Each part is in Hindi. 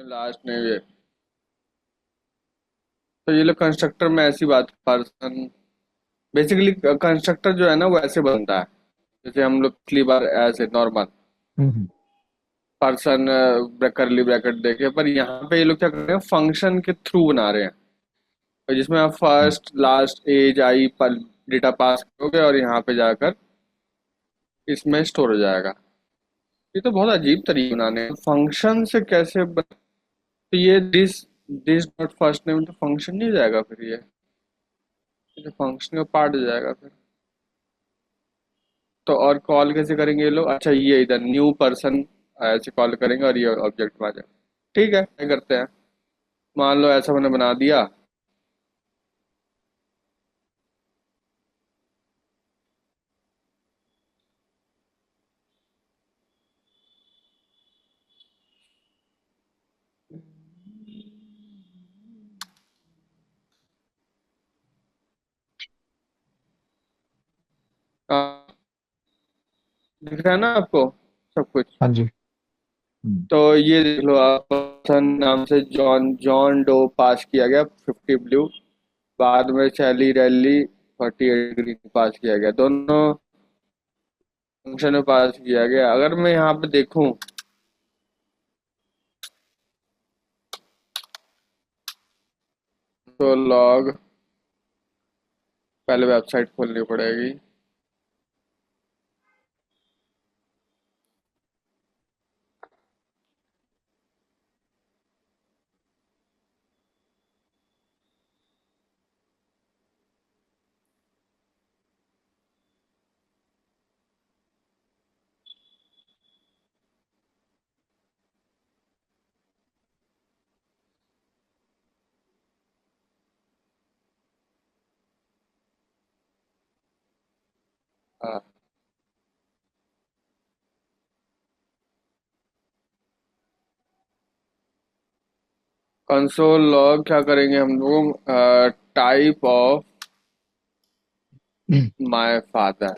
लास्ट में ये। तो ये लोग कंस्ट्रक्टर में ऐसी बात, पर्सन बेसिकली कंस्ट्रक्टर जो है ना वो ऐसे बनता है जैसे हम लोग पिछली बार ऐसे नॉर्मल हम्म। पर्सन करली ब्रैकेट देखे, पर यहाँ पे ये लोग क्या कर रहे हैं, फंक्शन के थ्रू बना रहे हैं। तो जिसमें आप हम्म। फर्स्ट लास्ट एज आई पर डेटा पास करोगे और यहाँ पे जाकर इसमें स्टोर हो जाएगा। ये तो बहुत अजीब तरीके बनाने फंक्शन से कैसे तो ये दिस डॉट फर्स्ट नेम तो फंक्शन नहीं हो जाएगा फिर ये तो फंक्शन का पार्ट हो जाएगा फिर। तो और कॉल कैसे करेंगे ये लोग, अच्छा ये इधर न्यू पर्सन ऐसे कॉल करेंगे और ये ऑब्जेक्ट में आ जाएगा। ठीक है क्या करते हैं, मान लो ऐसा मैंने बना दिया। हाँ, दिख रहा है ना आपको सब कुछ। हाँ जी। हम्म। तो ये देख लो आप, पर्सन नाम से जॉन जॉन डो पास किया गया 50 ब्लू। बाद में शैली रैली 48 ग्रीन पास किया गया, दोनों फंक्शन में पास किया गया। अगर मैं यहाँ पे देखूं तो लॉग, पहले वेबसाइट खोलनी पड़ेगी। कंसोल लॉग क्या करेंगे हम लोग, टाइप ऑफ माय फादर।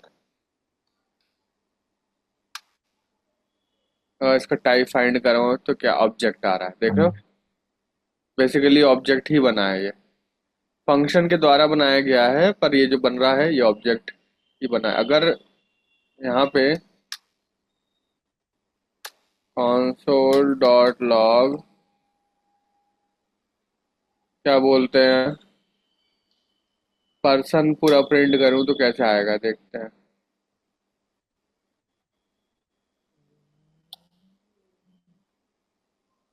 इसका टाइप फाइंड करो तो क्या ऑब्जेक्ट आ रहा है, देख लो। हम्म। बेसिकली ऑब्जेक्ट ही बना है ये, फंक्शन के द्वारा बनाया गया है, पर ये जो बन रहा है ये ऑब्जेक्ट ही बना है। अगर यहाँ पे कंसोल डॉट लॉग क्या बोलते हैं, पर्सन पूरा प्रिंट करूँ तो कैसे आएगा देखते हैं।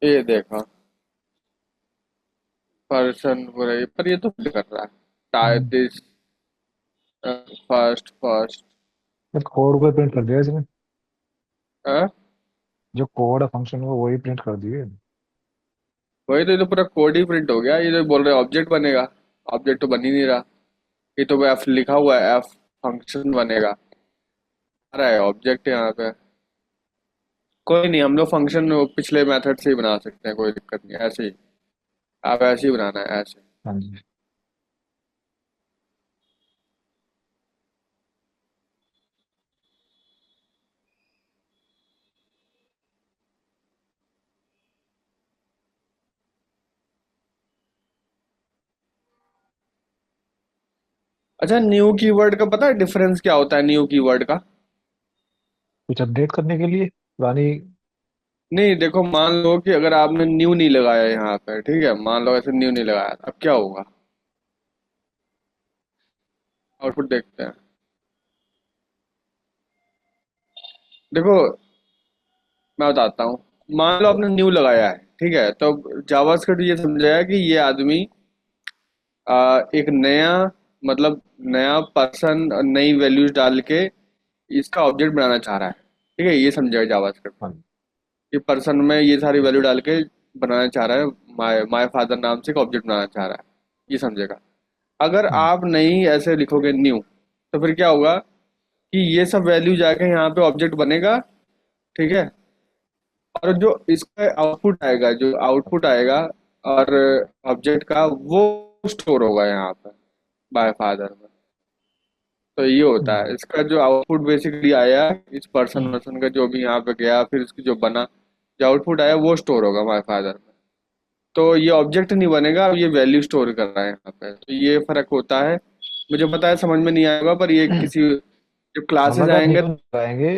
ये देखो पर्सन पूरा पर ये तो प्रिंट कर रहा है type hmm. This first first. Code को प्रिंट कर दिया इसने। जो कोड है फंक्शन में वही प्रिंट कर दिए। वही तो, ये तो पूरा कोड ही प्रिंट हो गया। ये तो बोल रहे ऑब्जेक्ट बनेगा, ऑब्जेक्ट तो बन ही नहीं रहा। ये तो एफ लिखा हुआ है, एफ फंक्शन बनेगा, आ रहा है ऑब्जेक्ट यहाँ पे। कोई नहीं, हम लोग फंक्शन पिछले मेथड से ही बना सकते हैं, कोई दिक्कत नहीं, ऐसे ही आप ऐसे ही बनाना है ऐसे। हाँ जी। अच्छा, न्यू कीवर्ड का पता है डिफरेंस क्या होता है, न्यू कीवर्ड का? कुछ अपडेट करने के लिए पुरानी। नहीं देखो, मान लो कि अगर आपने न्यू नहीं लगाया यहाँ पे, ठीक है, मान लो ऐसे न्यू नहीं लगाया, अब क्या होगा, आउटपुट देखते हैं। देखो मैं बताता हूँ, मान लो आपने न्यू लगाया है, ठीक है, तो जावास्क्रिप्ट ये समझाया कि ये आदमी एक नया, मतलब नया पर्सन, नई वैल्यूज डाल के इसका ऑब्जेक्ट बनाना चाह रहा है। ठीक है, ये समझेगा जावास्क्रिप्ट हाँ। कि पर्सन में ये सारी वैल्यू डाल के बनाना चाह रहा है, माय माय फादर नाम से एक ऑब्जेक्ट बनाना चाह रहा है, ये समझेगा। अगर हम्म। आप नहीं ऐसे लिखोगे न्यू, तो फिर क्या होगा कि ये सब वैल्यू जाके यहाँ पे ऑब्जेक्ट बनेगा। ठीक है, और जो इसका आउटपुट आएगा, जो आउटपुट आएगा और ऑब्जेक्ट का वो स्टोर होगा यहाँ पर बाय फादर में। तो ये होता है हम्म। इसका जो आउटपुट बेसिकली आया, इस पर्सन हम्म। वर्सन का जो भी यहाँ पे गया, फिर उसकी जो बना, जो आउटपुट आया वो स्टोर होगा माय फादर में। तो ये ऑब्जेक्ट नहीं बनेगा, अब ये वैल्यू स्टोर कर रहा है यहाँ पे, तो ये फर्क होता है। मुझे पता है समझ में नहीं आएगा, पर ये किसी जब हम क्लासेस अगर आएंगे। न्यू लगाएंगे,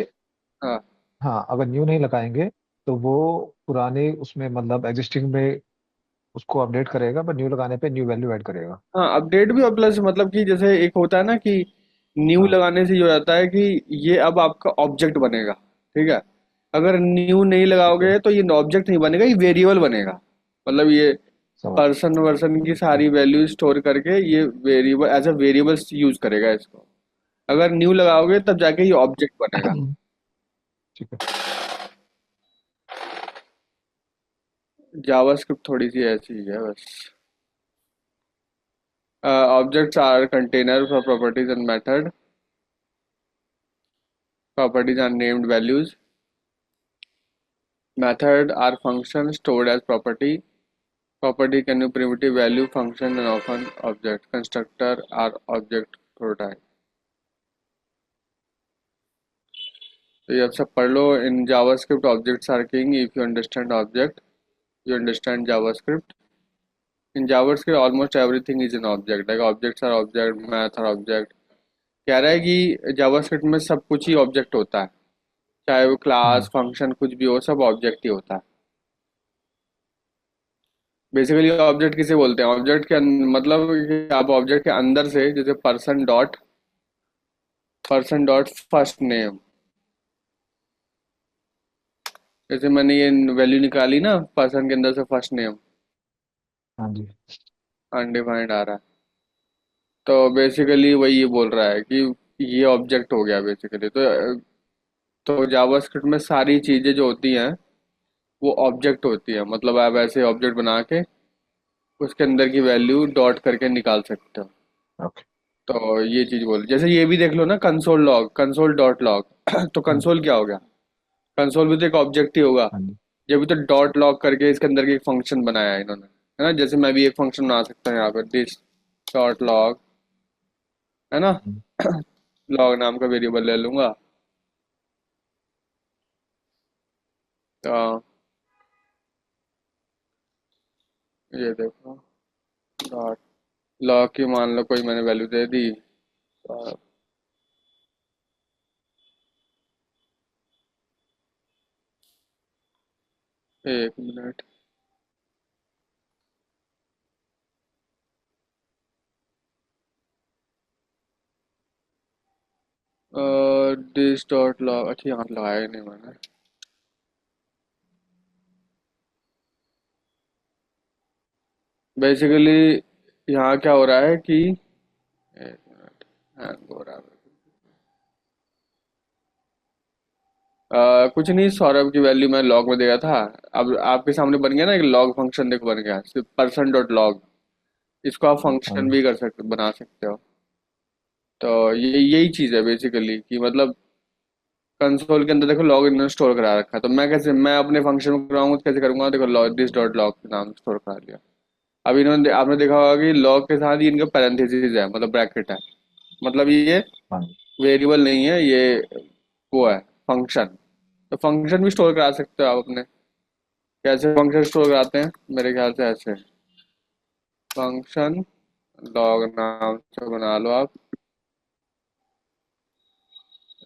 हाँ। हाँ अगर न्यू नहीं लगाएंगे तो वो पुराने उसमें मतलब एग्जिस्टिंग में उसको अपडेट करेगा, बट न्यू लगाने पे न्यू वैल्यू ऐड करेगा। हाँ, अपडेट भी और प्लस मतलब कि जैसे एक होता है ना कि न्यू हाँ लगाने से ये हो जाता है कि ये अब आपका ऑब्जेक्ट बनेगा। ठीक है। अगर न्यू नहीं ठीक है, लगाओगे तो ये ऑब्जेक्ट नहीं बनेगा, ये वेरिएबल बनेगा। मतलब ये समझ। पर्सन वर्सन की सारी वैल्यू स्टोर करके ये variable as a variable use करेगा इसको। अगर न्यू लगाओगे तब जाके ये ऑब्जेक्ट बनेगा। ठीक है। जावास्क्रिप्ट थोड़ी सी ऐसी ही है बस। Objects are container for properties and method. Properties are named values. Method are functions stored as property. Property can be primitive value function and often object. Constructor are object prototype. तो ये अब सब पढ़ लो। In JavaScript objects are king if you understand object you understand JavaScript. In JavaScript almost everything is an object, like objects are object, math are object. कह रहा है कि जावास्क्रिप्ट में सब कुछ ही ऑब्जेक्ट होता है, चाहे वो क्लास फंक्शन कुछ भी हो, सब ऑब्जेक्ट ही होता है। बेसिकली ऑब्जेक्ट किसे बोलते हैं? ऑब्जेक्ट के मतलब कि आप ऑब्जेक्ट के अंदर से, जैसे पर्सन डॉट फर्स्ट नेम, जैसे मैंने ये वैल्यू निकाली ना पर्सन के अंदर से फर्स्ट नेम, हाँ जी। अनडिफाइंड आ रहा है। तो बेसिकली वही ये बोल रहा है कि ये ऑब्जेक्ट हो गया बेसिकली। तो जावास्क्रिप्ट में सारी चीजें जो होती हैं वो ऑब्जेक्ट होती है। मतलब आप ऐसे ऑब्जेक्ट बना के उसके अंदर की वैल्यू डॉट करके निकाल सकते हो। ओके। तो ये चीज बोल, जैसे ये भी देख लो ना, console log, console dot log. तो हाँ जी। कंसोल क्या हो गया? कंसोल भी तो एक ऑब्जेक्ट ही होगा। हाँ जी। जब भी तो डॉट लॉग करके इसके अंदर की एक फंक्शन बनाया है इन्होंने, है ना? जैसे मैं भी एक फंक्शन बना सकता हूँ यहाँ पर, दिस डॉट लॉग, है ना? हम्म। लॉग नाम का वेरिएबल ले लूंगा। तो ये देखो, डॉट लॉग की मान लो कोई मैंने वैल्यू दे दी। तो एक मिनट। दिस डॉट लॉग, अच्छा यहाँ लगाया ही नहीं मैंने। बेसिकली यहाँ क्या हो रहा है कि एक मिनट, हैंग हो रहा है। कुछ नहीं, सौरभ की वैल्यू मैं लॉग में दिया था। अब आपके सामने बन गया ना एक लॉग फंक्शन, देखो बन गया पर्सन डॉट लॉग। इसको आप हाँ फंक्शन जी। भी कर सकते, बना सकते हो। तो ये यही चीज है बेसिकली कि मतलब कंसोल के अंदर देखो लॉग इन स्टोर करा रखा है। तो मैं कैसे, मैं अपने फंक्शन में कराऊंगा तो कैसे करूंगा? देखो लॉग दिस डॉट लॉग के नाम स्टोर करा लिया। अब इन्होंने, आपने देखा होगा कि लॉग के साथ ही इनका पैरेंथेसिस है, मतलब ब्रैकेट है। मतलब ये हाँ जी। वेरिएबल नहीं है, ये वो है फंक्शन। तो फंक्शन भी स्टोर करा सकते हो आप अपने। कैसे फंक्शन स्टोर कराते हैं? मेरे ख्याल से ऐसे, फंक्शन लॉग नाम से बना लो आप,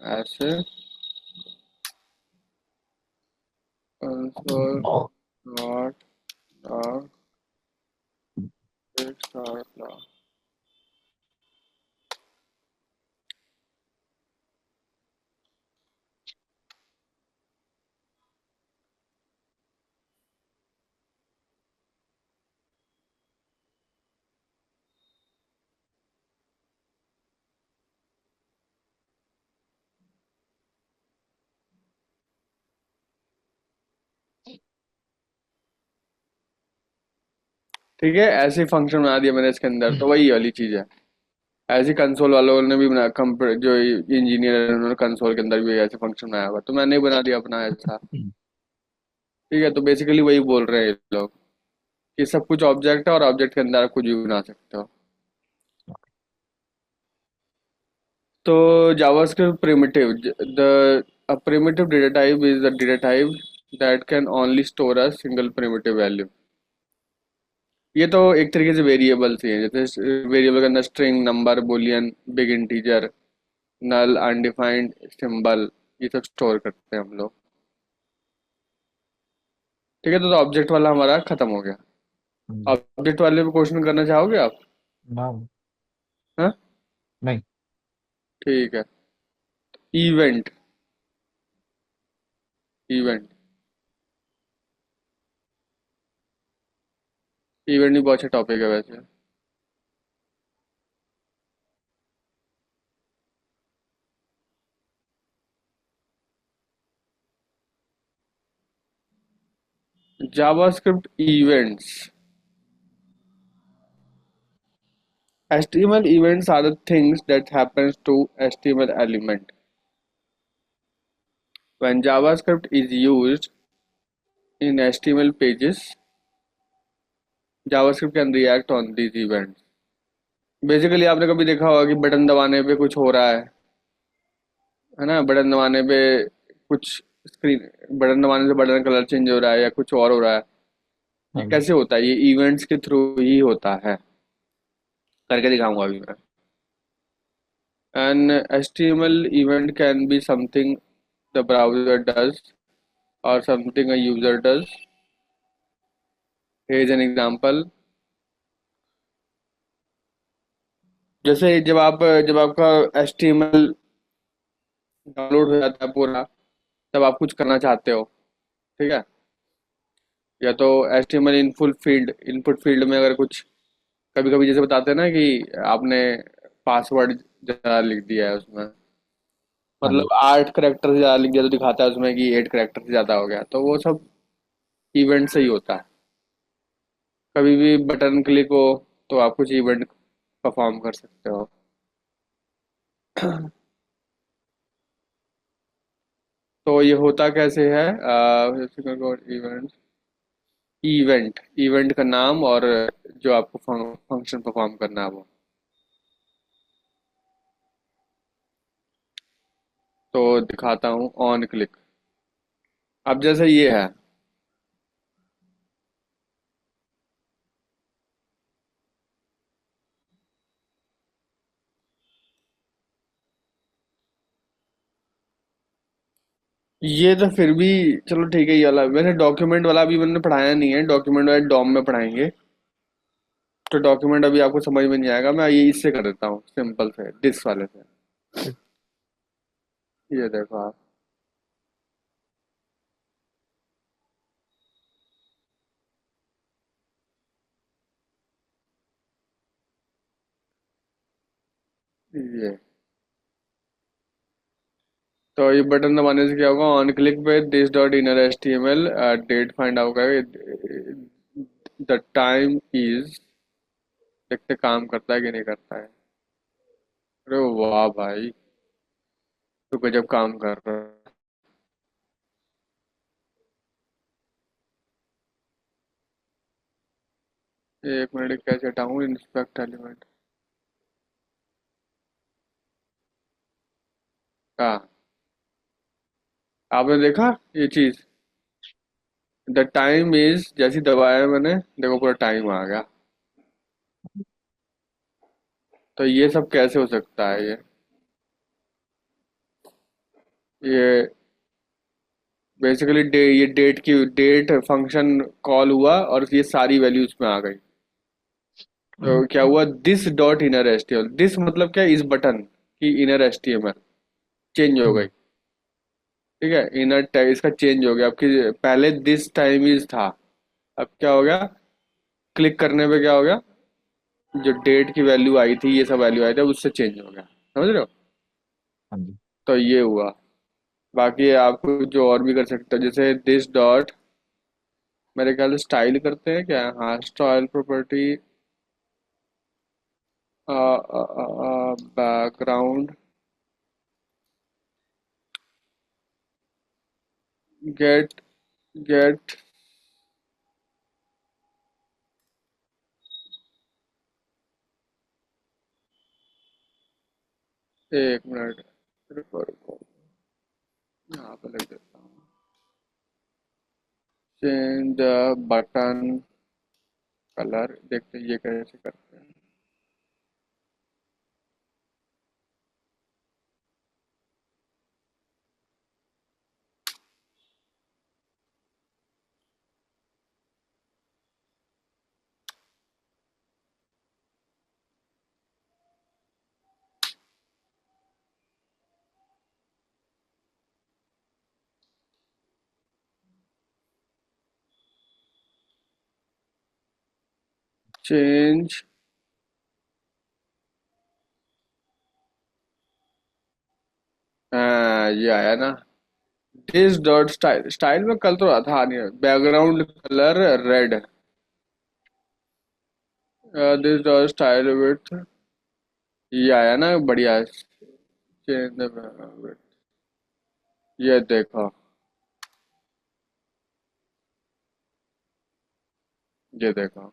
ऐसे console dot log dot log. ठीक है, ऐसे फंक्शन बना दिया मैंने इसके अंदर, तो वही वाली चीज है। ऐसे कंसोल वालों ने भी बना, जो इंजीनियर है उन्होंने कंसोल के अंदर भी ऐसे फंक्शन बनाया हुआ, तो मैंने ही बना दिया अपना ऐसा। ठीक है, तो बेसिकली वही बोल रहे हैं ये लोग कि सब कुछ ऑब्जेक्ट है और ऑब्जेक्ट के अंदर आप कुछ भी बना सकते हो। तो JavaScript primitive, the a primitive data type is a data type that can only store a single primitive value. ये तो एक तरीके से वेरिएबल्स ही है, जैसे वेरिएबल के अंदर string, number, boolean, big integer, null, undefined, symbol, ये सब स्टोर करते हैं हम लोग। ठीक है, तो ऑब्जेक्ट वाला हमारा खत्म हो गया। हम्म, ऑब्जेक्ट वाले पे क्वेश्चन करना चाहोगे आप? नाम। हाँ, नहीं। ठीक है। इवेंट। इवेंट। इवेंट भी बहुत अच्छा टॉपिक है वैसे। JavaScript events. HTML events are the things that happens to HTML element. When JavaScript is used in HTML pages, JavaScript can react on these events. Basically आपने कभी देखा होगा कि बटन दबाने पे कुछ हो रहा है ना? बटन दबाने पे कुछ स्क्रीन, बटन दबाने से बटन कलर चेंज हो रहा है या कुछ और हो रहा है। ये हाँ जी। कैसे होता है? ये इवेंट्स के थ्रू ही होता है। करके दिखाऊंगा अभी मैं। An HTML event can be something the browser does or something a user does. Here is an example. जैसे जब आपका HTML डाउनलोड हो जाता है पूरा, तब आप कुछ करना चाहते हो, ठीक है? या तो HTML इनपुट फील्ड में अगर कुछ, कभी कभी जैसे बताते हैं ना कि आपने पासवर्ड ज़्यादा लिख दिया है उसमें, हाँ जी। मतलब 8 करेक्टर से ज़्यादा लिख दिया तो दिखाता है उसमें कि 8 करेक्टर से ज़्यादा हो गया, तो वो सब इवेंट से ही होता है। कभी भी बटन क्लिक हो तो आप कुछ इवेंट परफॉर्म कर सकते हो। तो ये होता कैसे है? इवेंट। इवेंट का नाम और जो आपको फंक्शन परफॉर्म करना है वो। तो दिखाता हूँ ऑन क्लिक। अब जैसे ये है, ये तो फिर भी चलो ठीक है। ये वाला वैसे डॉक्यूमेंट वाला अभी मैंने पढ़ाया नहीं है, डॉक्यूमेंट वाला डॉम में पढ़ाएंगे। तो डॉक्यूमेंट अभी आपको समझ में नहीं आएगा, मैं ये इससे कर देता हूँ सिंपल से, दिस वाले से। ठीक। ये देखो आप। ये तो ये बटन दबाने से क्या होगा? ऑन क्लिक पे this dot inner H T M L date find out the time is. देखते काम करता है कि नहीं करता है। अरे वाह भाई, तो गजब काम कर रहा है। 1 मिनट, कैसे हटाऊं इंस्पेक्ट एलिमेंट? हाँ, आपने देखा ये चीज? द टाइम इज जैसी दबाया मैंने, देखो पूरा टाइम आ गया। तो ये सब कैसे हो सकता है? ये बेसिकली ये डेट की डेट फंक्शन कॉल हुआ और ये सारी वैल्यू उसमें आ गई। तो क्या हुआ? This dot inner H T M L, this मतलब क्या? इस बटन की inner H T M L change हो गई। ठीक है, इनर इसका चेंज हो गया। आपकी पहले दिस टाइम इज था, अब क्या हो गया? क्लिक करने पे क्या हो गया? जो डेट की वैल्यू आई थी, ये सब वैल्यू आई थी, उससे चेंज हो गया। समझ रहे हो? हाँ जी। तो ये हुआ। बाकी आप जो और भी कर सकते हो, जैसे दिस डॉट, मेरे ख्याल से स्टाइल करते हैं क्या? हाँ, style property, background, get get. 1 minute, रुको रुको, यहाँ पे लिख देता हूँ। चेंज द बटन कलर देखते हैं ये कैसे करते हैं। चेंज। हाँ ये आया ना। दिस डॉट स्टाइल, स्टाइल में कल तो रहा था नहीं, background colour red. This dot style with, ये आया ना बढ़िया। चेंज द, ये देखो, ये देखो।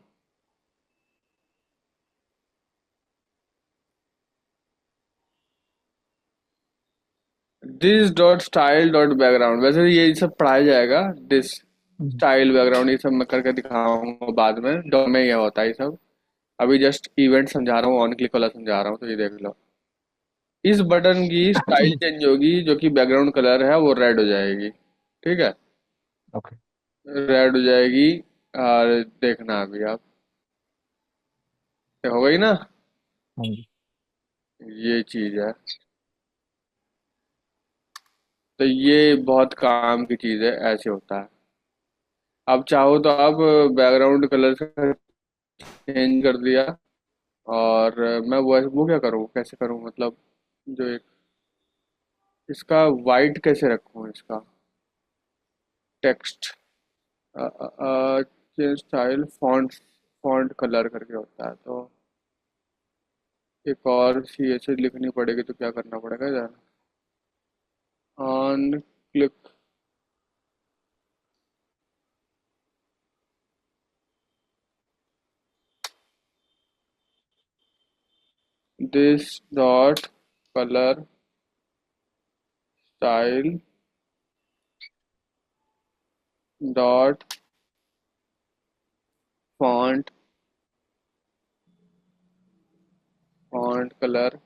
This dot style dot background, वैसे ये सब पढ़ाया जाएगा। दिस हम्म, स्टाइल बैकग्राउंड ये सब मैं करके दिखाऊंगा बाद में, डॉ में ये होता है ये सब। अभी जस्ट इवेंट समझा रहा हूँ, ऑन क्लिक वाला समझा रहा हूँ, तो ये देख लो। इस बटन की स्टाइल चेंज होगी, जो कि बैकग्राउंड कलर है वो रेड हो जाएगी। ठीक है, ओके। रेड हो जाएगी। और देखना अभी आप, ये हो गई ना। हाँ जी। ये चीज है, तो ये बहुत काम की चीज है, ऐसे होता है। आप चाहो तो आप बैकग्राउंड कलर चेंज कर दिया। और मैं वो क्या करूँ, कैसे करूँ मतलब, जो एक इसका वाइट कैसे रखूँ इसका text, change style font, font colour करके होता है, तो एक और सी ऐसे लिखनी पड़ेगी, तो क्या करना पड़ेगा यार। On click, this dot colour style dot font, font colour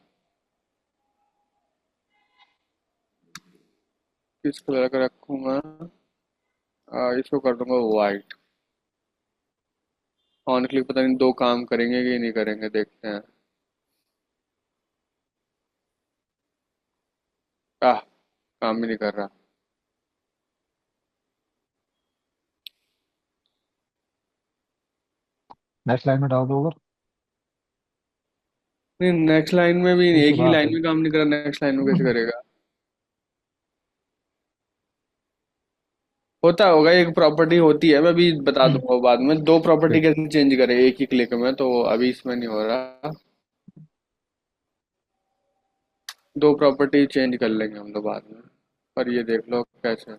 किस कलर का रखूंगा। इसको कर दूंगा वाइट। ऑन क्लिक पता नहीं दो काम करेंगे कि नहीं करेंगे, देखते हैं। आह, काम ही नहीं कर रहा। नेक्स्ट लाइन में डाल दो अगर। नहीं, नेक्स्ट लाइन में भी नहीं, ठीक एक है, ही बात लाइन है। में काम नहीं कर रहा, नेक्स्ट लाइन में कैसे करेगा। होता होगा, एक प्रॉपर्टी होती है, मैं अभी बता दूंगा बाद में, दो प्रॉपर्टी ठीक। कैसे चेंज करें एक ही क्लिक में, तो अभी इसमें नहीं हो रहा। दो प्रॉपर्टी चेंज कर लेंगे हम लोग बाद में। पर ये देख लो कैसे,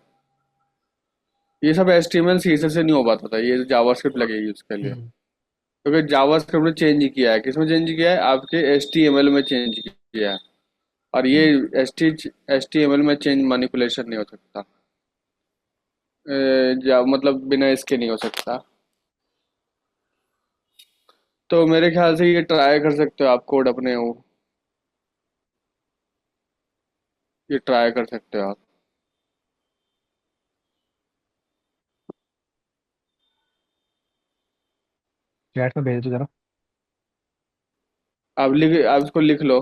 ये सब HTML CSS से नहीं हो पाता था, ये जावास्क्रिप्ट लगेगी उसके लिए। हम्म, क्योंकि जावास्क्रिप्ट ने चेंज किया है, किसमें चेंज किया है, आपके HTML में चेंज किया है। और ये HTML में चेंज मैनिपुलेशन नहीं हो सकता। मतलब बिना इसके नहीं हो सकता। तो मेरे ख्याल से ये ट्राई कर सकते हो आप, कोड अपने हो, ये ट्राई कर सकते हो आप। चैट में भेज दो जरा। आप इसको लिख लो।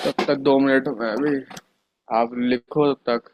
तब तक 2 मिनट में अभी, आप लिखो तब तक।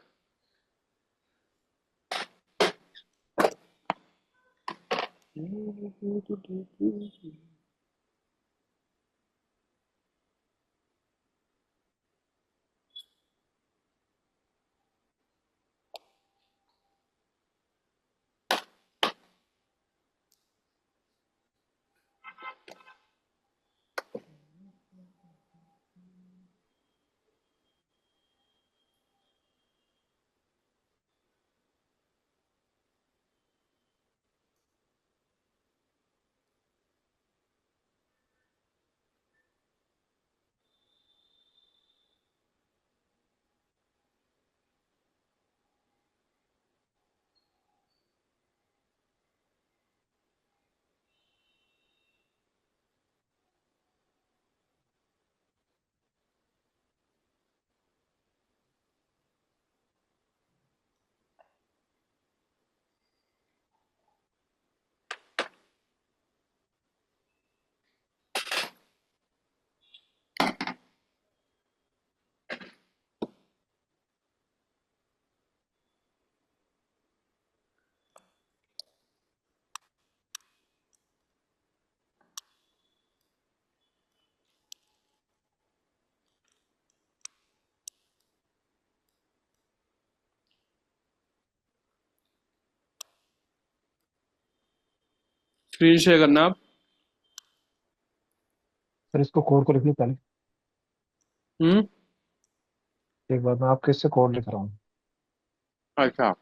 स्क्रीन शेयर करना आप। सर इसको कोड को लिख लो पहले। हम्म। एक बार मैं आपके इससे कोड लिख रहा हूँ। अच्छा।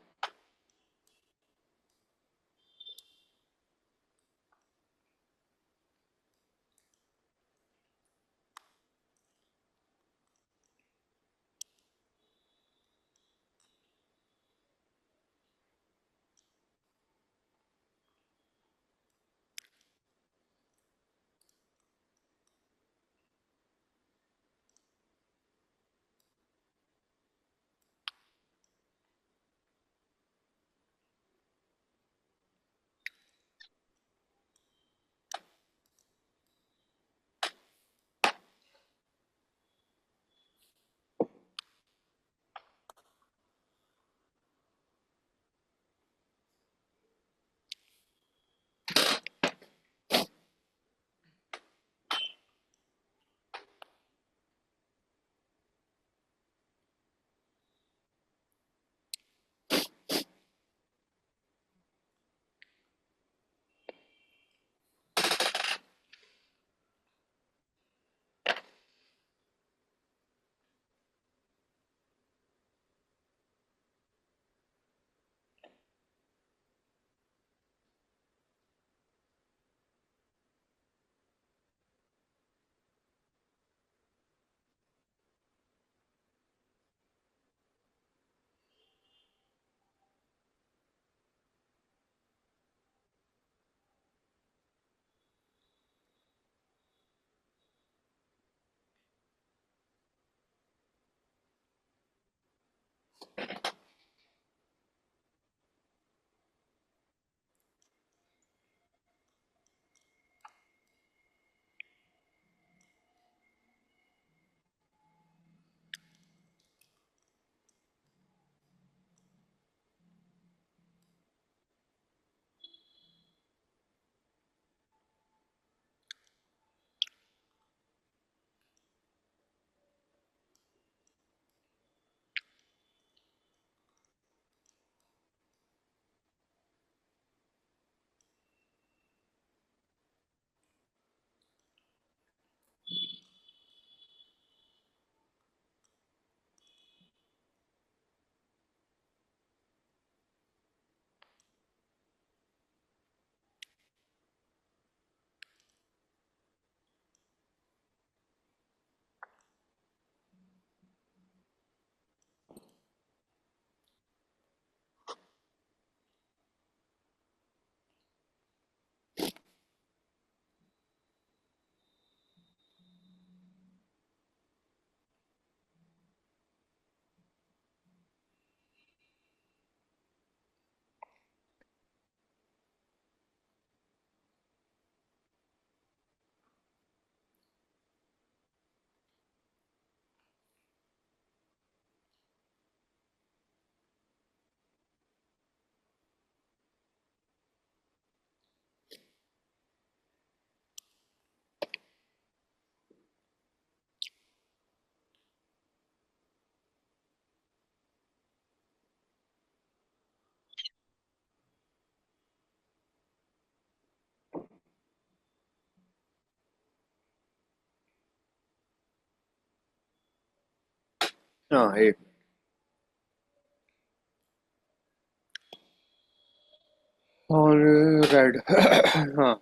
हाँ एक। और रेड। हाँ।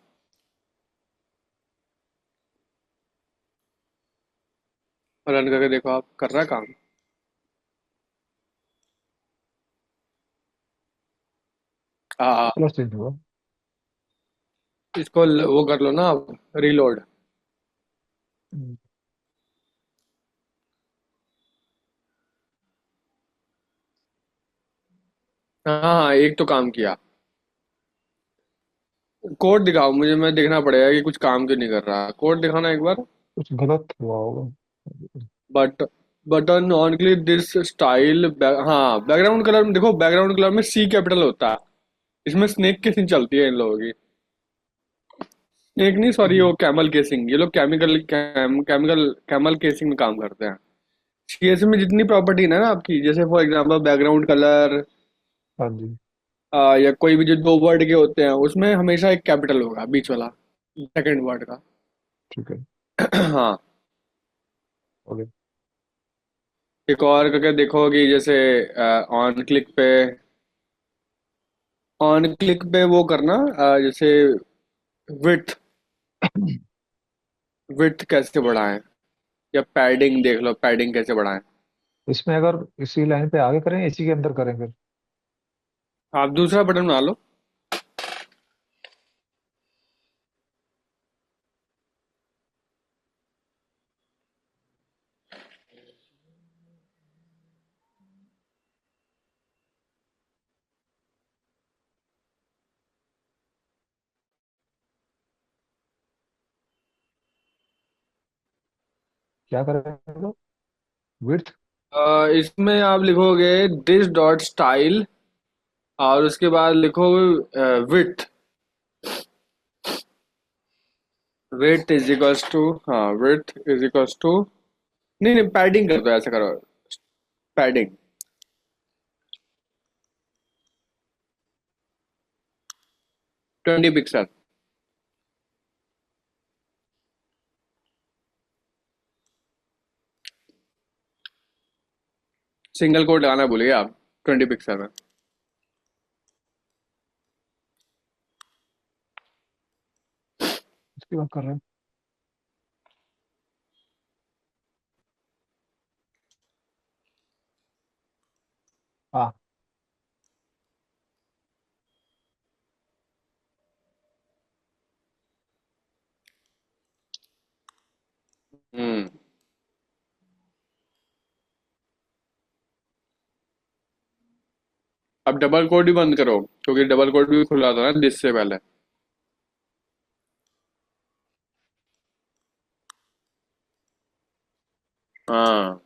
रन करके देखो आप कर रहा है काम। हाँ। प्लस चेंज हुआ। इसको वो कर लो ना आप, रीलोड। हम्म, हाँ हाँ, एक तो काम किया। कोड दिखाओ मुझे, मैं देखना पड़ेगा कि कुछ काम क्यों नहीं कर रहा। कोड दिखाना एक बार। कुछ गलत हुआ होगा। But button on click this style. हाँ, बैकग्राउंड कलर में देखो, बैकग्राउंड कलर में सी कैपिटल होता है। इसमें स्नेक केसिंग चलती है इन लोगों की। स्नेक नहीं, सॉरी, वो हम्म, कैमल केसिंग। ये लोग केमिकल कैमल केसिंग में काम करते हैं। सीएसएस में जितनी प्रॉपर्टी है ना आपकी, जैसे फॉर एग्जांपल बैकग्राउंड कलर, हाँ जी। या कोई भी जो दो वर्ड के होते हैं उसमें हमेशा एक कैपिटल होगा बीच वाला, सेकंड वर्ड का। ठीक है। हाँ। ओके। एक और करके देखो कि जैसे ऑन क्लिक पे वो करना, जैसे विड्थ विड्थ कैसे बढ़ाएं, या पैडिंग देख लो, पैडिंग कैसे बढ़ाएं। इसमें अगर इसी लाइन पे आगे करें, इसी के अंदर करें फिर? आप दूसरा बटन बना लो। क्या करें? विड्थ। इसमें आप लिखोगे दिस डॉट स्टाइल, और उसके बाद लिखोगे width. Width is equals to, हाँ विड्थ इज इक्वल्स टू, नहीं नहीं पैडिंग कर दो, ऐसा करो, पैडिंग 20 पिक्सल। सिंगल कोड लगाना भूल गए आप, 20 पिक्सल में। इसकी बात कर रहे हैं। हाँ। हम्म। अब डबल कोड भी बंद करो, क्योंकि डबल कोड भी खुला था ना दिस से पहले। हाँ।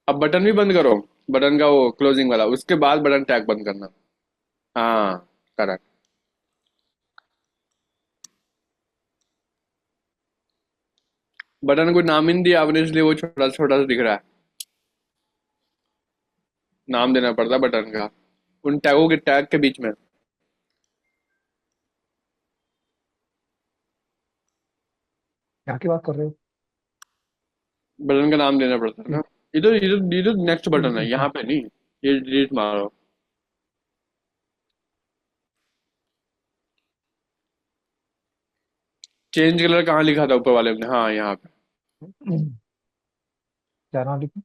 अब बटन भी बंद करो, बटन का वो क्लोजिंग वाला, उसके बाद बटन टैग बंद करना। हाँ, करेक्ट। बटन को नाम ही नहीं दिया आपने, इसलिए वो छोटा छोटा सा दिख रहा है। नाम देना पड़ता बटन का उन टैगों के टैग के बीच में। क्या की बात कर रहे हो? बटन का नाम देना पड़ता है ना। इधर इधर इधर नेक्स्ट बटन है, अच्छा। यहाँ पे नहीं। ये डिलीट मारो। चेंज कलर कहाँ लिखा था ऊपर वाले में, हाँ यहाँ पे। क्या नाम लिखूं?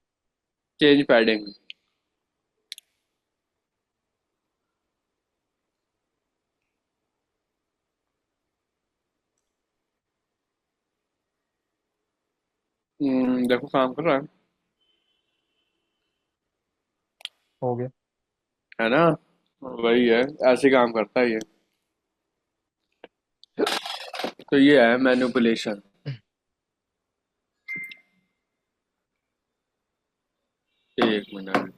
Change padding. देखो काम कर रहा हो गया। है ना। वही है, ऐसे काम करता है ये। तो ये है मैनिपुलेशन। एक मिनट।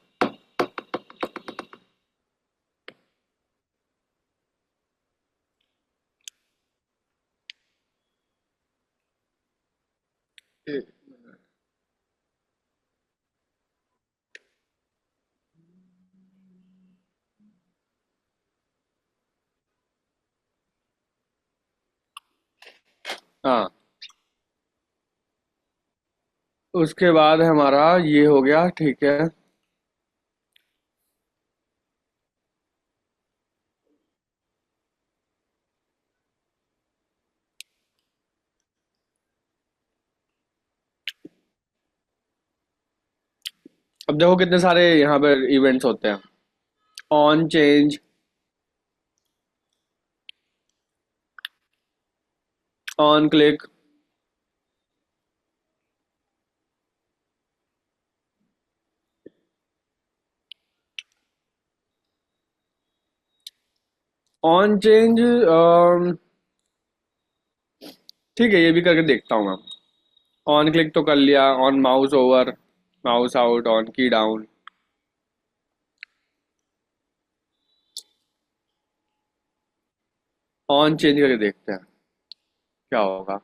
एक- हाँ, उसके बाद हमारा ये हो गया, ठीक है। अब देखो कितने सारे यहाँ पर इवेंट्स होते हैं। On change, on click, on change. ठीक है, ये भी करके देखता हूँ मैं। ऑन क्लिक तो कर लिया, on mouse over, mouse out, on की डाउन। ऑन चेंज करके देखते हैं क्या होगा।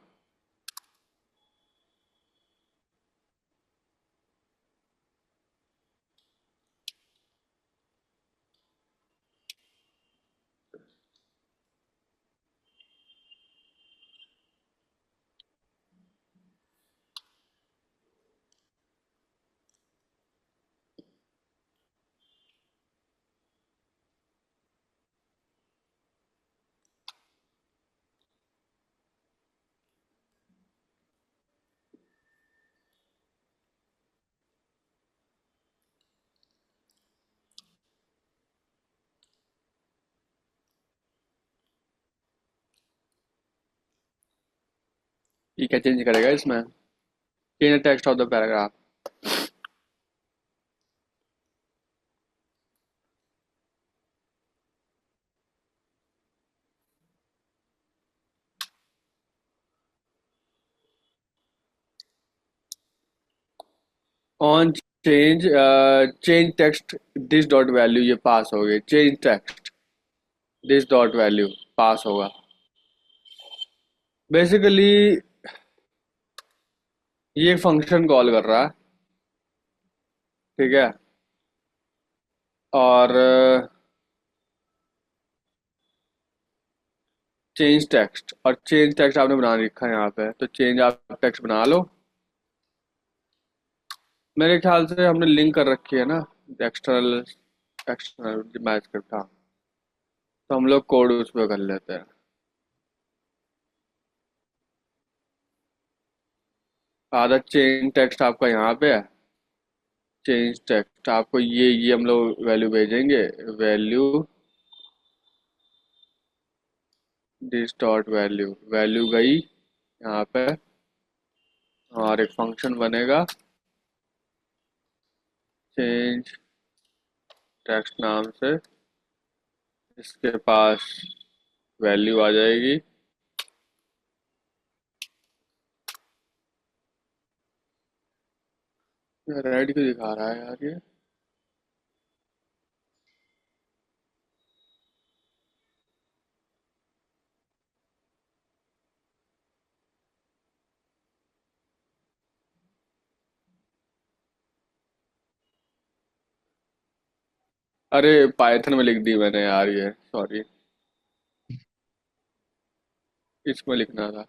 ये क्या चेंज करेगा इसमें? Change text of the paragraph. On change change text this dot value, ये पास हो गई। Change text this dot value pass होगा। बेसिकली ये फंक्शन कॉल कर रहा है, ठीक है। और चेंज टेक्स्ट, और चेंज टेक्स्ट आपने बना रखा है यहाँ पे, तो चेंज आप टेक्स्ट बना लो। मेरे ख्याल से हमने लिंक कर रखी है ना एक्सटर्नल, एक्सटर्नल मैच करता, तो हम लोग कोड उस पर कर लेते हैं। आधा चेंज टेक्स्ट आपका यहाँ पे है। चेंज टेक्स्ट आपको ये हम लोग वैल्यू भेजेंगे। Value this dot value, value गई यहाँ पे, और एक फंक्शन बनेगा चेंज टेक्स्ट नाम से। इसके पास वैल्यू आ जाएगी। रेड क्यों दिखा रहा है यार ये? अरे पाइथन में लिख दी मैंने यार, ये सॉरी, इसमें लिखना था।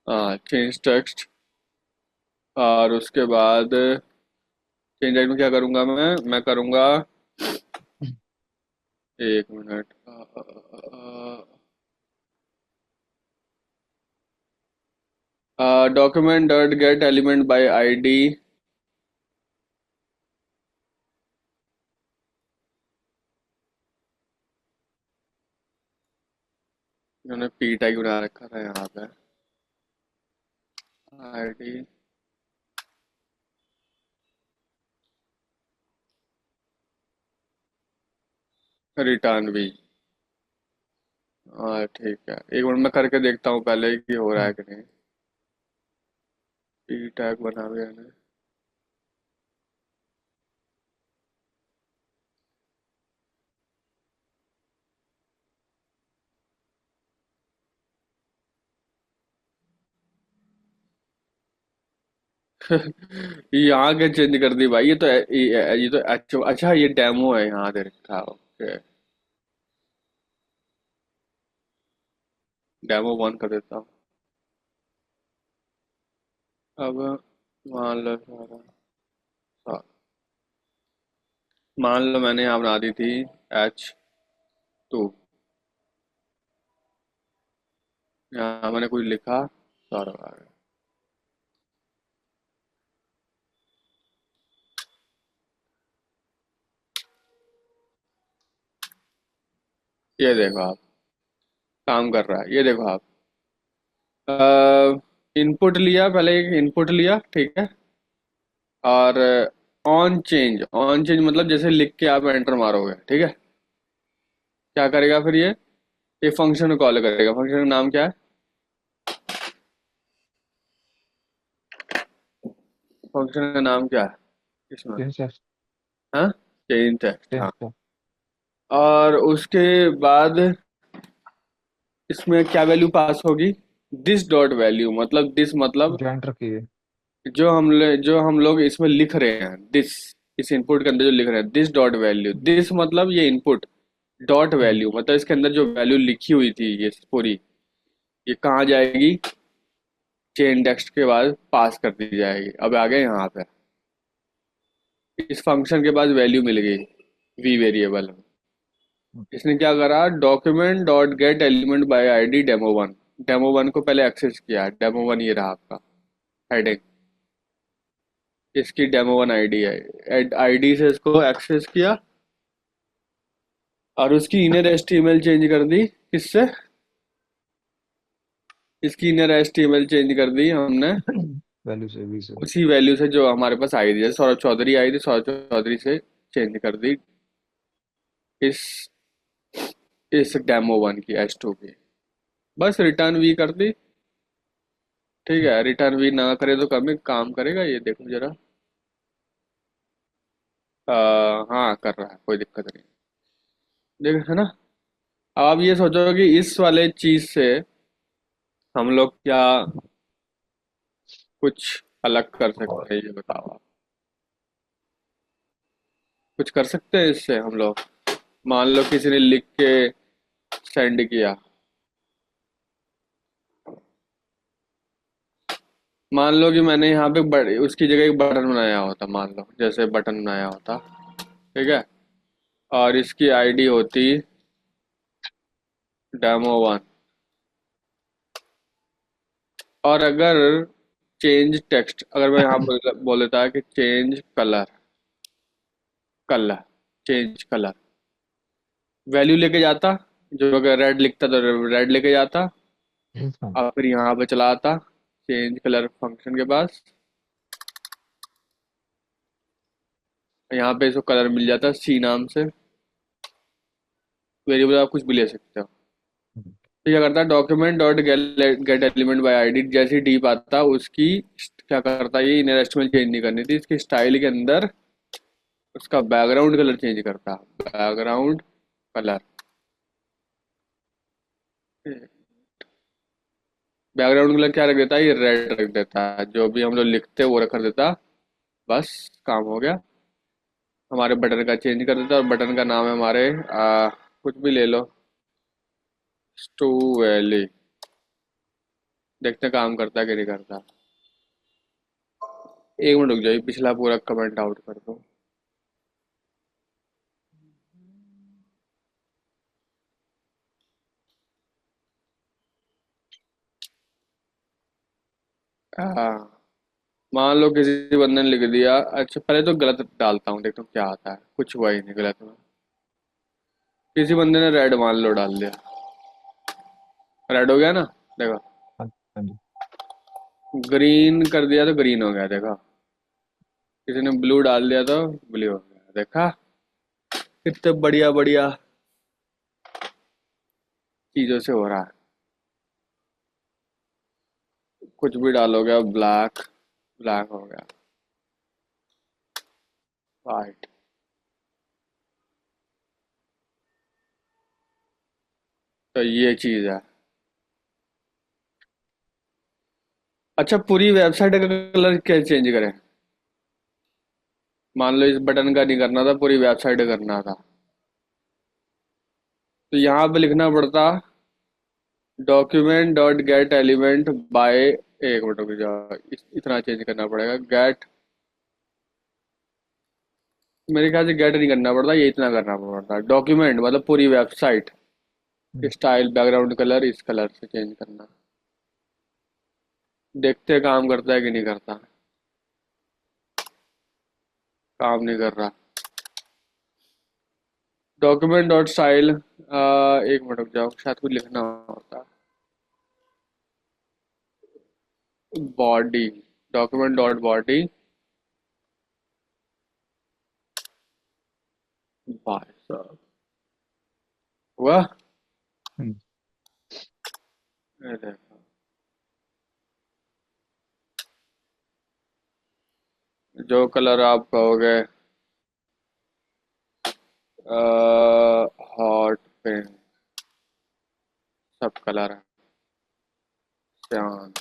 हाँ, चेंज टेक्स्ट, और उसके बाद चेंज टेक्स्ट में क्या करूंगा मैं करूंगा, एक minute, document dot get element by ID. मैंने पी टैग बना रखा था यहाँ पे, आईडी रिटर्न भी। हाँ ठीक है, एक मिनट मैं करके देखता हूँ पहले कि हो रहा है कि नहीं। पी टैग बना हुआ है ना। यहाँ के चेंज कर दी भाई, ये तो अच्छा ये डेमो है यहाँ दे रखा, ओके। डेमो वन कर देता हूँ। अब मान लो सारा, सा- मान लो मैंने यहाँ बना दी थी H2, यहाँ मैंने कुछ लिखा, सारा आ गया। ये देखो आप, काम कर रहा है, ये देखो आप। इनपुट लिया, पहले एक इनपुट लिया, ठीक है। और ऑन चेंज मतलब जैसे लिख के आप एंटर मारोगे, ठीक है। क्या करेगा फिर ये फंक्शन कॉल करेगा। फंक्शन का नाम क्या है? फंक्शन का नाम क्या है इसमें? Change text. हाँ, चेंज टेक्स्ट, चेंज हाँ। टेक्स्ट। और उसके बाद इसमें क्या वैल्यू पास होगी? दिस डॉट वैल्यू, मतलब दिस मतलब जो एंटर किए। जो हम लोग इसमें लिख रहे हैं, दिस, इस इनपुट के अंदर जो लिख रहे हैं, दिस डॉट वैल्यू, दिस मतलब ये इनपुट, डॉट हम्म, वैल्यू मतलब इसके अंदर जो वैल्यू लिखी हुई थी ये पूरी, ये कहाँ जाएगी? चेन टेक्स्ट के बाद पास कर दी जाएगी। अब आ गए यहाँ पे, इस फंक्शन के बाद वैल्यू मिल गई वी वेरिएबल। इसने क्या करा? Document dot get element by ID demo 1, demo 1 को पहले एक्सेस किया। डेमो 1 ये रहा आपका हेडिंग, इसकी डेमो 1 आईडी है। आईडी से इसको एक्सेस किया, और उसकी इनर एचटीएमएल चेंज कर दी, किससे? इसकी इनर HTML चेंज कर दी हमने वैल्यू से वी से। उसी वैल्यू से जो हमारे पास आई थी, जैसे सौरभ चौधरी आई थी, सौरभ चौधरी से चेंज कर दी इस इस डेमो 1 की H2 की। बस रिटर्न वी कर दी। ठीक है, रिटर्न वी ना करे तो कभी काम करेगा ये, देखो जरा। हाँ कर रहा है, कोई दिक्कत नहीं। देख, है ना। अब आप ये सोचो कि इस वाले चीज से हम लोग क्या कुछ अलग कर सकते हैं, ये बताओ आप। कुछ कर सकते हैं इससे हम लोग? मान लो किसी ने लिख के सेंड किया। मान लो कि मैंने यहाँ पे उसकी जगह एक बटन बनाया होता, मान लो जैसे बटन बनाया होता। ठीक है। और इसकी आईडी होती डेमो 1। और अगर चेंज टेक्स्ट, अगर मैं यहाँ बोल देता है कि change colour, colour, change colour, value लेके जाता। जो अगर रेड लिखता तो रेड लेके जाता। हाँ। और फिर यहाँ पे चला आता चेंज कलर फंक्शन के पास। यहाँ पे इसको कलर मिल जाता सी नाम से। वेरिएबल आप कुछ भी ले सकते हो। तो क्या करता है, document dot get element by ID, जैसी डीप आता उसकी क्या करता है, ये इनर एस्टिमेट चेंज नहीं करनी थी, इसकी स्टाइल के अंदर उसका बैकग्राउंड कलर चेंज करता। बैकग्राउंड कलर, बैकग्राउंड कलर क्या रख देता है, ये रेड रख देता है। जो भी हम लोग लिखते हैं वो रख देता। बस काम हो गया। हमारे बटन का चेंज कर देता, और बटन का नाम है हमारे कुछ भी ले लो, स्टू वैली। देखते हैं काम करता है कि नहीं करता। एक मिनट रुक जाइए, पिछला पूरा कमेंट आउट कर दो। हाँ, मान लो किसी बंदे ने लिख दिया, अच्छा पहले तो गलत डालता हूँ, देखता हूँ क्या आता है। कुछ हुआ ही नहीं गलत में। किसी बंदे ने रेड मान लो डाल दिया, रेड हो गया ना, देखो। हाँ जी। ग्रीन कर दिया तो ग्रीन हो गया, देखो। किसी ने ब्लू डाल दिया तो ब्लू हो गया, देखा। कितने बढ़िया बढ़िया चीजों से हो रहा है। कुछ भी डालोगे, ब्लैक, ब्लैक हो गया, वाइट। तो ये चीज है। अच्छा, पूरी वेबसाइट का कलर क्या चेंज करें? मान लो इस बटन का नहीं करना था, पूरी वेबसाइट करना था। तो यहाँ पे लिखना पड़ता document dot get element bye, एक मिनट रुक जाओ, इतना चेंज करना पड़ेगा। गेट, मेरे ख्याल से गेट नहीं करना पड़ता, ये इतना करना पड़ता। डॉक्यूमेंट मतलब पूरी वेबसाइट, हम्म, स्टाइल बैकग्राउंड कलर इस कलर से चेंज करना। देखते हैं काम करता है कि नहीं करता। काम नहीं कर रहा। डॉक्यूमेंट डॉट स्टाइल, एक मिनट रुक जाओ, शायद कुछ लिखना होता। बॉडी, डॉक्यूमेंट डॉट बॉडी, भाई साहब, हुआ। हम्म, ये देखो, जो कलर आप कहोगे, हॉट पिंक, सब कलर है, सियान,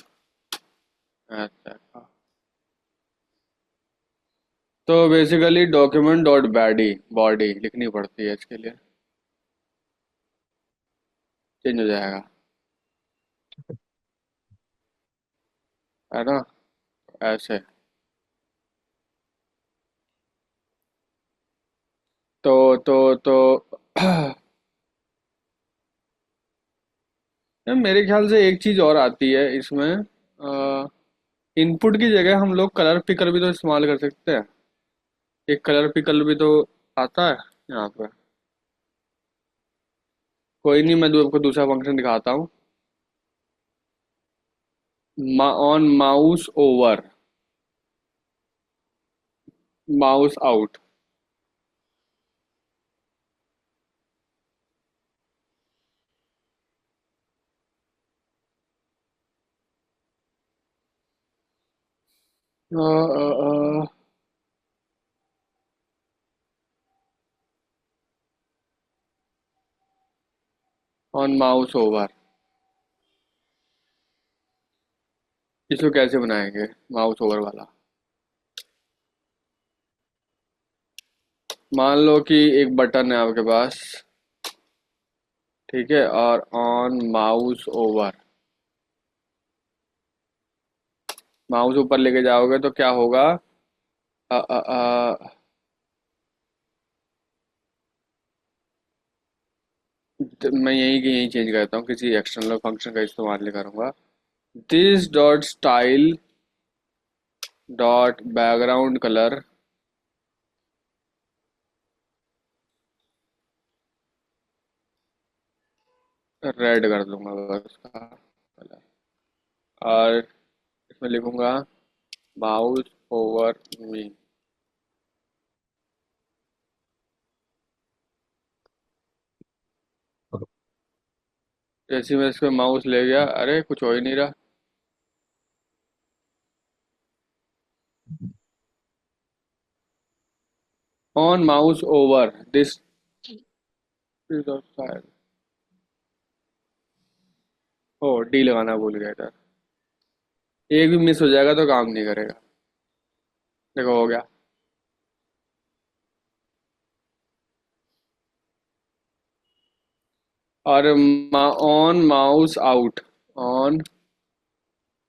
ऐसा। तो basically document dot body, body लिखनी पड़ती है इसके लिए, चेंज हो जाएगा, है ना, ऐसे। तो यार मेरे ख्याल से एक चीज और आती है इसमें। इनपुट की जगह हम लोग कलर पिकर भी तो इस्तेमाल कर सकते हैं। एक कलर पिकर भी तो आता है यहाँ पे। कोई नहीं, मैं आपको दूसरा फंक्शन दिखाता हूँ। On mouse over, mouse out. On mouse over, इसको कैसे बनाएंगे माउस ओवर वाला? मान लो कि एक बटन है आपके पास, ठीक है, और ऑन माउस ओवर, माउस ऊपर लेके जाओगे तो क्या होगा? अ, अ, अ, मैं यही की यही चेंज करता हूँ, किसी एक्सटर्नल फंक्शन का इस्तेमाल नहीं करूंगा। This dot style dot background colour, red कर दूंगा बस उसका कलर, और इसमें लिखूंगा माउस ओवर मी। जैसे ही मैं इस पे माउस ले गया, अरे कुछ हो ही नहीं रहा। On mouse over this dot style, O D लगाना भूल गया इधर। एक भी मिस हो जाएगा तो काम नहीं करेगा। देखो हो गया। और on mouse out, on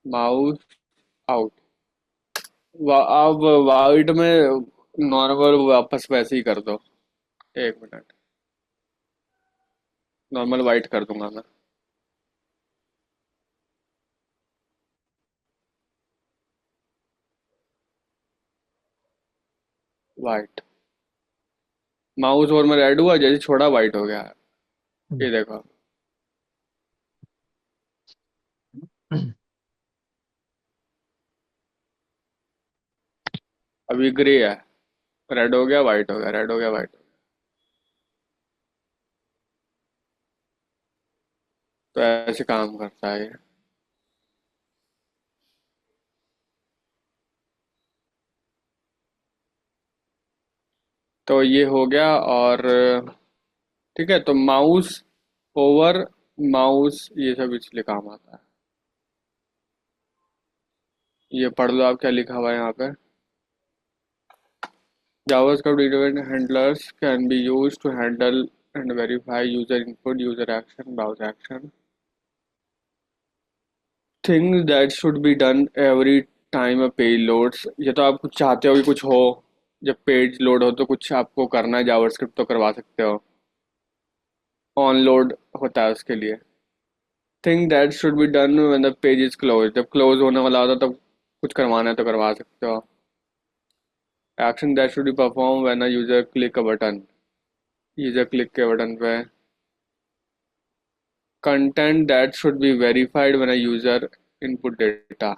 mouse out, अब वाइट में नॉर्मल वापस वैसे ही कर दो। एक मिनट, नॉर्मल वाइट कर दूंगा मैं। वाइट, माउस और में रेड हुआ, जैसे छोड़ा वाइट हो गया। ये देखो, अभी ग्रे है, रेड हो गया वाइट हो गया, रेड हो गया वाइट हो गया। तो ऐसे काम करता है ये। तो ये हो गया। और ठीक है, तो माउस ओवर माउस ये सब इसलिए काम आता है। ये पढ़ लो आप क्या लिखा हुआ है यहाँ पे। JavaScript event handlers can be used to handle and verify user input, user action, browser action. Things that should be done every time a page loads. ये तो आप कुछ चाहते हो कि कुछ हो, जब पेज लोड हो तो कुछ आपको करना है जावास्क्रिप्ट तो करवा सकते हो। ऑन लोड होता है उसके लिए। Thing that should be done when the page is close, जब क्लोज होने वाला होता है तब कुछ करवाना है तो करवा सकते हो। Action that should be perform when a user click a button, user click के बटन पे। Content that should be verified when a user input data.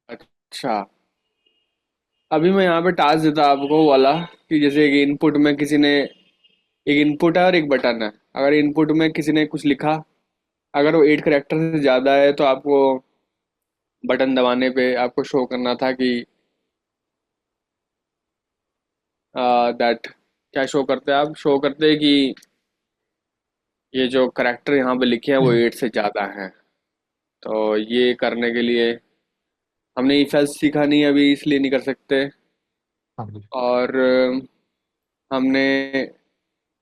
अच्छा, अभी मैं यहाँ पे टास्क देता आपको वो वाला, कि जैसे एक इनपुट में किसी ने, एक इनपुट है और एक बटन है। अगर इनपुट में किसी ने कुछ लिखा, अगर वो 8 करेक्टर से ज़्यादा है तो आपको बटन दबाने पे आपको शो करना था कि दैट, क्या शो करते हैं आप, शो करते हैं कि ये जो करेक्टर यहाँ पे लिखे हैं वो 8 से ज़्यादा हैं। तो ये करने के लिए हमने if else सीखा नहीं अभी, इसलिए नहीं कर सकते। हाँ जी। और हमने,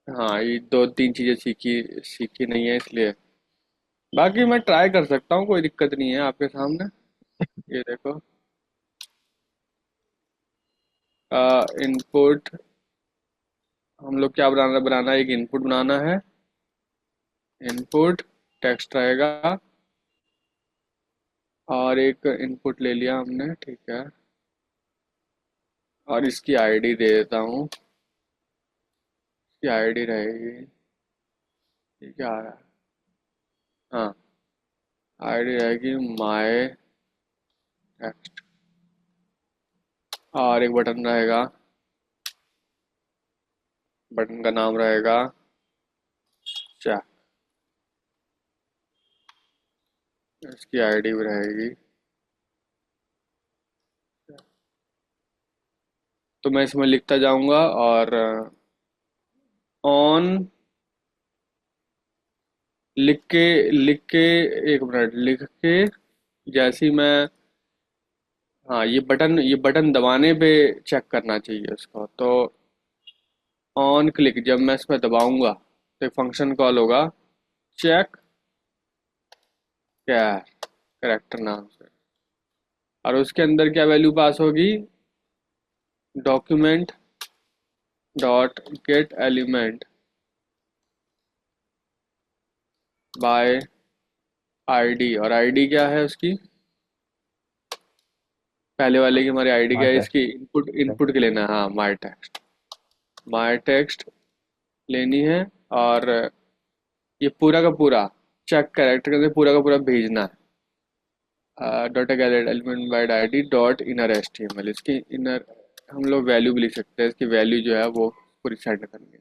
हाँ, ये दो तीन चीज़ें सीखी सीखी नहीं है इसलिए। बाकी मैं ट्राई कर सकता हूँ, कोई दिक्कत नहीं है आपके सामने। ये देखो, इनपुट, हम लोग क्या बनाना बनाना है, एक इनपुट बनाना है। इनपुट टेक्स्ट रहेगा, और एक इनपुट ले लिया हमने, ठीक है। और इसकी आईडी दे देता हूँ। इसकी आईडी रहेगी, ये क्या आ रहा है, हाँ, आईडी रहेगी माय टेक्स्ट। और एक बटन रहेगा, बटन का नाम रहेगा चैक। इसकी आईडी भी रहेगी। तो मैं इसमें लिखता जाऊंगा और ऑन लिख के एक मिनट लिख के, जैसे ही मैं, हाँ, ये बटन दबाने पे चेक करना चाहिए उसको। तो ऑन क्लिक जब मैं इसमें दबाऊंगा तो फंक्शन कॉल होगा चेक क्या, करेक्टर नाम से। और उसके अंदर क्या वैल्यू पास होगी, document dot get element by ID. और आईडी क्या है उसकी, पहले वाले की हमारी आईडी क्या माई है, टेक्स्ट। इसकी इनपुट इनपुट के लेना है, हाँ, माई टेक्स्ट लेनी है। और ये पूरा का पूरा चेक कैरेक्टर के अंदर पूरा का पूरा भेजना है। Dot element by ID dot inner HTML. इसकी इनर हम लोग वैल्यू भी लिख सकते हैं, इसकी वैल्यू जो है वो पूरी सेट करनी है।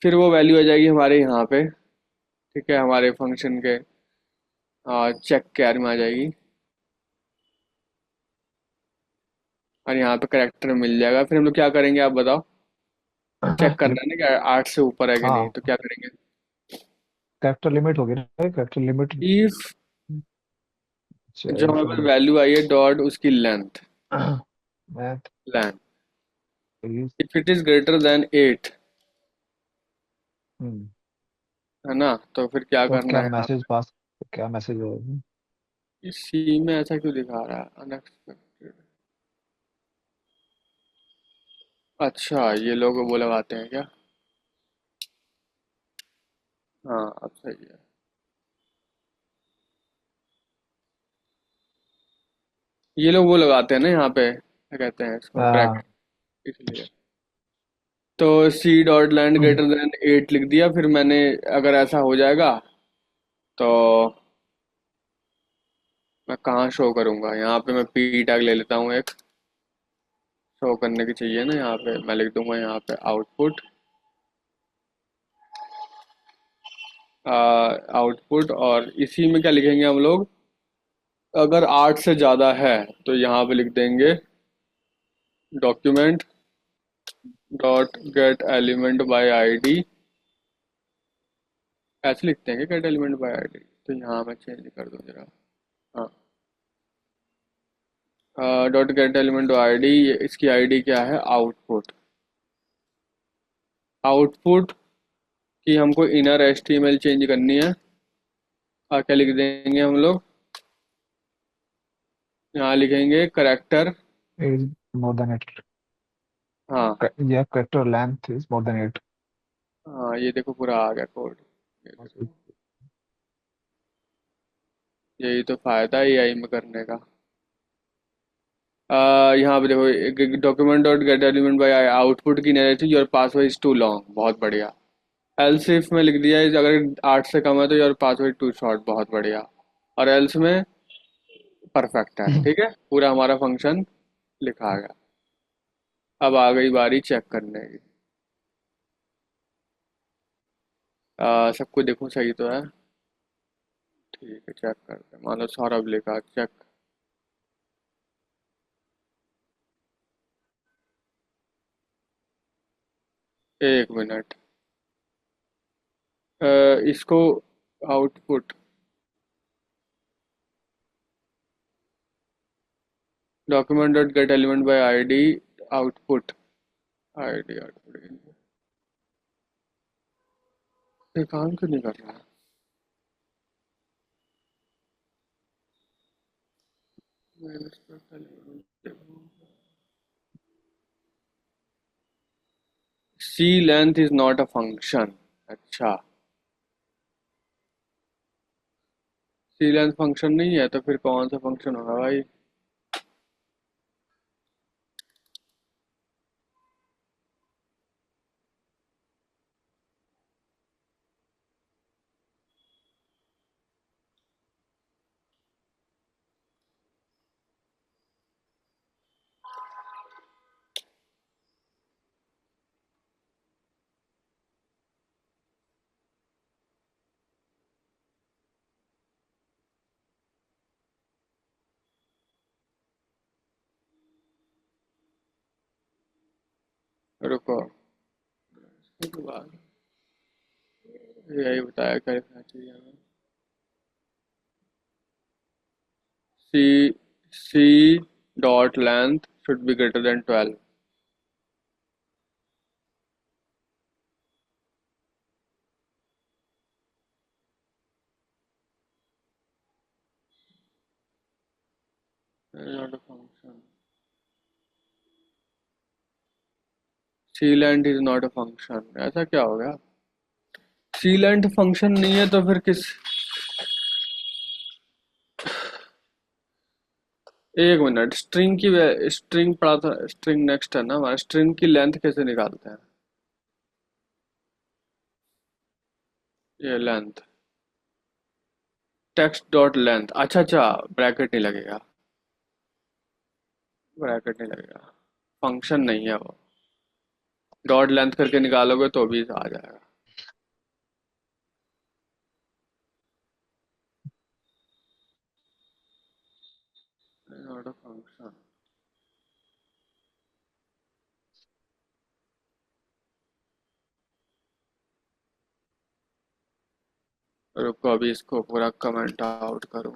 फिर वो वैल्यू आ जाएगी हमारे यहाँ पे, ठीक है, हमारे फंक्शन के चेक कैर में आ जाएगी। और यहाँ पे करेक्टर मिल जाएगा। फिर हम लोग क्या करेंगे आप बताओ, चेक करना है ना कि 8 से ऊपर है कि नहीं, हाँ, तो क्या करेंगे, कैरेक्टर लिमिट होगी ना, कैरेक्टर लिमिट। इफ जो हमारे पास चलो। वैल्यू आई है डॉट उसकी length, math length is. If it is greater than 8, है ना, तो फिर क्या तो करना क्या है यहाँ मैसेज पास, क्या मैसेज होगा? पे, इस सी में ऐसा क्यों दिखा रहा है अनएक्सपेक्टेड। अच्छा, ये लोग वो लगाते हैं क्या, हाँ अब सही है। ये लोग वो लगाते हैं ना यहाँ पे, क्या कहते हैं इसको, ब्रैकेट, हाँ। इसलिए। तो C dot land greater than 8 लिख दिया। फिर मैंने, अगर ऐसा हो जाएगा तो मैं कहाँ शो करूँगा, यहाँ पे मैं पी टैग ले लेता हूँ एक, शो करने की चाहिए ना, यहाँ पे मैं लिख दूंगा यहाँ पे आउटपुट, आउटपुट। और इसी में क्या लिखेंगे हम लोग, अगर 8 से ज़्यादा है तो यहाँ पे लिख देंगे document dot get element by ID. ऐसे लिखते हैं कि गेट एलिमेंट बाय आईडी, तो यहाँ मैं चेंज कर दूँ जरा, हाँ, dot get element by ID. इसकी आईडी क्या है, आउटपुट। आउटपुट की हमको इनर एचटीएमएल चेंज करनी है। क्या लिख देंगे हम लोग, यहाँ लिखेंगे करेक्टर, इज मोर देन 8। हाँ, या character length is more than 8। हाँ, ये देखो पूरा आ गया कोड, ये देखो। यही तो फायदा है एआई में करने का। यहाँ पे देखो, document dot get element by output की narrative your password is too long, बहुत बढ़िया। एल्स इफ में लिख दिया है अगर 8 से कम है तो योर पासवर्ड टू शॉर्ट, बहुत बढ़िया। और एल्स में परफेक्ट है, ठीक है, पूरा हमारा फंक्शन लिखा गया। अब आ गई बारी चेक करने की। सब कुछ देखो सही तो है, ठीक है, चेक करते हैं। मान लो सौरभ लिखा चेक, एक मिनट, इसको output document dot get element by ID output, ID output, ये काम क्यों नहीं कर रहा है। C length is not a function, अच्छा, सी लेंथ फंक्शन नहीं है तो फिर कौन सा फंक्शन होगा भाई? रुको, इसके बाद यही बताया क्या लिखना चाहिए हमें? C C dot length should be greater than 12। Not a function. C length is not a function, ऐसा क्या हो गया? सी लेंथ फंक्शन नहीं है तो फिर किस? एक मिनट, स्ट्रिंग पढ़ा था, स्ट्रिंग नेक्स्ट है ना हमारा, स्ट्रिंग की लेंथ कैसे निकालते हैं? ये लेंथ, टेक्स्ट डॉट लेंथ, अच्छा अच्छा, ब्रैकेट नहीं लगेगा, ब्रैकेट नहीं लगेगा, फंक्शन नहीं है वो। डॉट लेंथ करके निकालोगे तो भी आ जाएगा। Not a function. रुको अभी इसको पूरा कमेंट आउट करूं।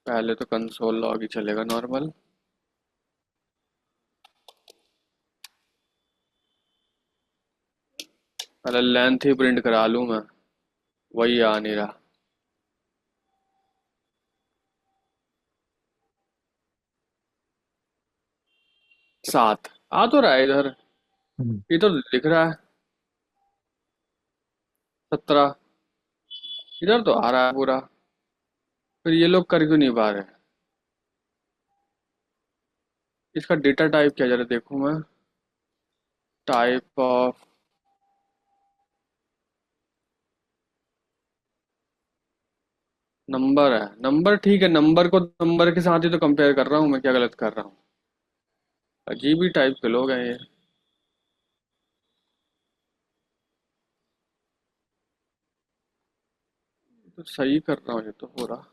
पहले तो कंसोल लॉग ही चलेगा नॉर्मल। पहले लेंथ ही प्रिंट करा लूं मैं, वही आ नहीं रहा। 7 आ तो रहा है इधर, हम्म। ये तो लिख रहा है 17, इधर तो आ रहा है पूरा। फिर ये लोग कर क्यों नहीं पा रहे? इसका डेटा टाइप क्या, जरा देखूं मैं। टाइप ऑफ नंबर है, नंबर ठीक है, नंबर को नंबर के साथ ही तो कंपेयर कर रहा हूँ मैं, क्या गलत कर रहा हूँ? अजीब ही टाइप के लोग हैं ये। तो सही कर रहा हूँ ये तो पूरा।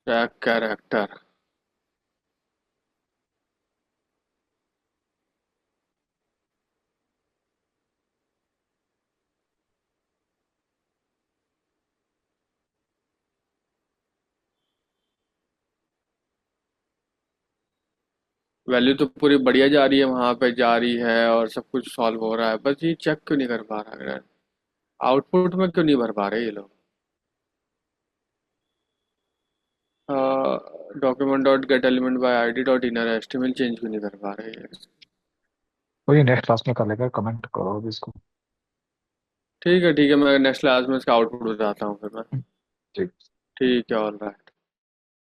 टैग कैरेक्टर, वैल्यू तो पूरी बढ़िया जा रही है, वहां पे जा रही है और सब कुछ सॉल्व हो रहा है, बस ये चेक क्यों नहीं कर पा रहा है? आउटपुट में क्यों नहीं भर पा रहे ये लोग? Document dot get element by ID dot inner एस्टिमेल change क्यों नहीं कर पा रहे ये? तो ये नेक्स्ट क्लास में कर लेगा, कमेंट करो अभी इसको। ठीक है ठीक है, मैं नेक्स्ट क्लास में इसका आउटपुट बताता हूँ फिर मैं। ठीक। ठीक है, ऑल राइट।